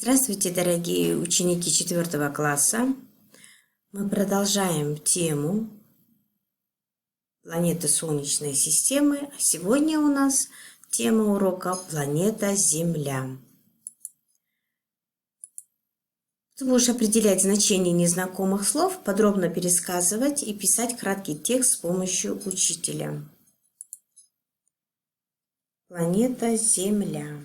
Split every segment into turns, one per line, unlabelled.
Здравствуйте, дорогие ученики 4 класса. Мы продолжаем тему планеты Солнечной системы. Сегодня у нас тема урока «Планета Земля». Ты будешь определять значение незнакомых слов, подробно пересказывать и писать краткий текст с помощью учителя. Планета Земля.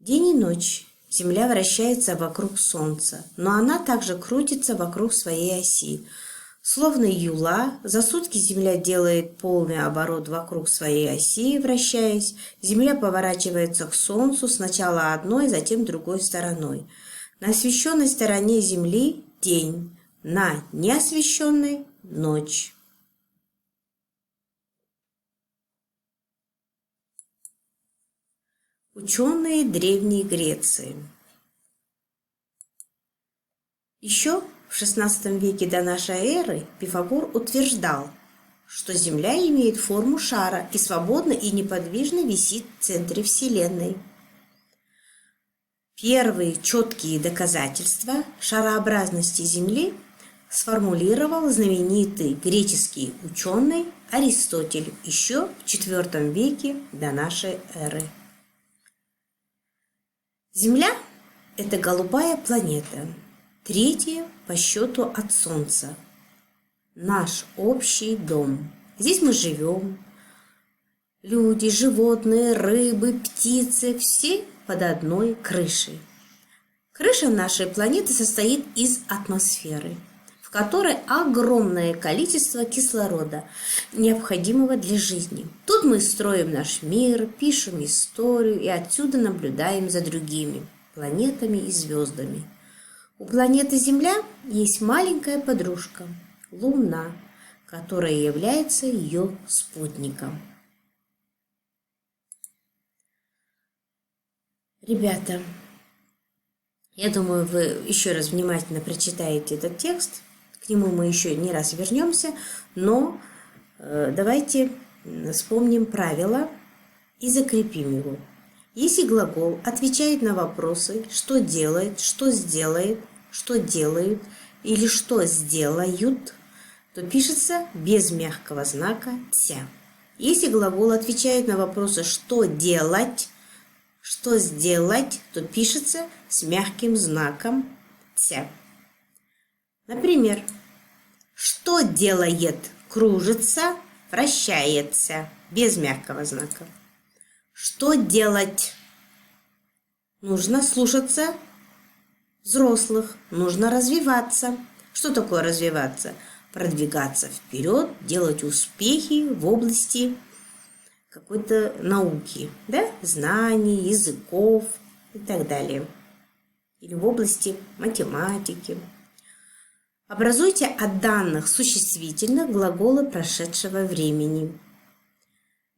День и ночь. Земля вращается вокруг Солнца, но она также крутится вокруг своей оси. Словно юла, за сутки Земля делает полный оборот вокруг своей оси, вращаясь. Земля поворачивается к Солнцу сначала одной, затем другой стороной. На освещенной стороне Земли – день, на неосвещенной – ночь. Ученые Древней Греции. Еще в XVI веке до нашей эры Пифагор утверждал, что Земля имеет форму шара и свободно и неподвижно висит в центре Вселенной. Первые четкие доказательства шарообразности Земли сформулировал знаменитый греческий ученый Аристотель еще в IV веке до нашей эры. Земля – это голубая планета, третья по счету от Солнца. Наш общий дом. Здесь мы живем. Люди, животные, рыбы, птицы – все под одной крышей. Крыша нашей планеты состоит из атмосферы, в которой огромное количество кислорода, необходимого для жизни. Тут мы строим наш мир, пишем историю и отсюда наблюдаем за другими планетами и звездами. У планеты Земля есть маленькая подружка – Луна, которая является ее спутником. Ребята, я думаю, вы еще раз внимательно прочитаете этот текст. К нему мы еще не раз вернемся, но давайте вспомним правила и закрепим его. Если глагол отвечает на вопросы «что делает», «что сделает», «что делают» или «что сделают», то пишется без мягкого знака «тя». Если глагол отвечает на вопросы «что делать», «что сделать», то пишется с мягким знаком «тя». Например, что делает, кружится, вращается, без мягкого знака. Что делать? Нужно слушаться взрослых, нужно развиваться. Что такое развиваться? Продвигаться вперед, делать успехи в области какой-то науки, да? Знаний, языков и так далее. Или в области математики. Образуйте от данных существительных глаголы прошедшего времени,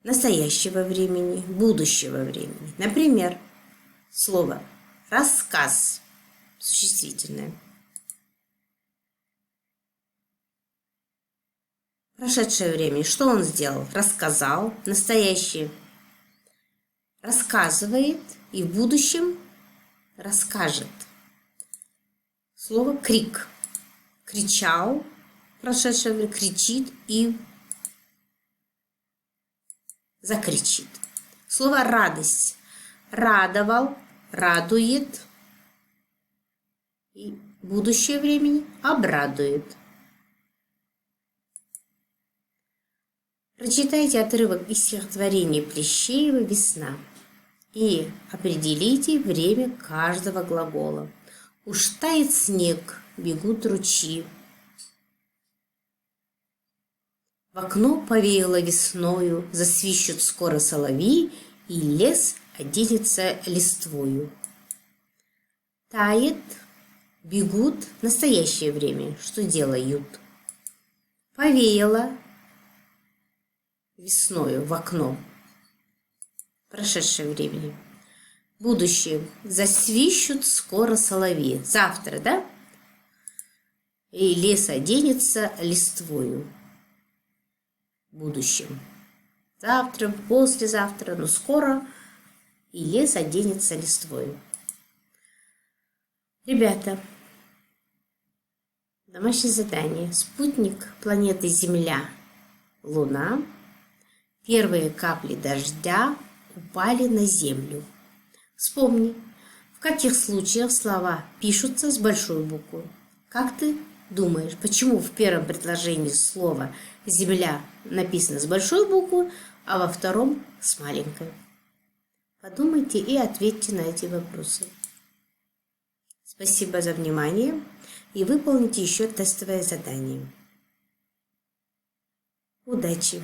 настоящего времени, будущего времени. Например, слово «рассказ» существительное. Прошедшее время. Что он сделал? Рассказал. Настоящее. Рассказывает. И в будущем расскажет. Слово «крик». Кричал. Прошедшее время. Кричит и закричит. Слово «радость». Радовал. Радует. И будущее времени обрадует. Прочитайте отрывок из стихотворения Плещеева «Весна» и определите время каждого глагола. Уж тает снег, бегут ручьи. В окно повеяло весною, засвищут скоро соловьи, и лес оденется листвою. Тает, бегут, настоящее время, что делают. Повеяло весною в окно, прошедшее времени. Будущее. Засвищут скоро соловьи. Завтра, да? И лес оденется листвою. В будущем. Завтра, послезавтра, но скоро и лес оденется листвою. Ребята, домашнее задание. Спутник планеты Земля, Луна. Первые капли дождя упали на Землю. Вспомни, в каких случаях слова пишутся с большой буквы. Как ты думаешь, почему в первом предложении слово «Земля» написано с большой буквы, а во втором с маленькой? Подумайте и ответьте на эти вопросы. Спасибо за внимание и выполните еще тестовое задание. Удачи!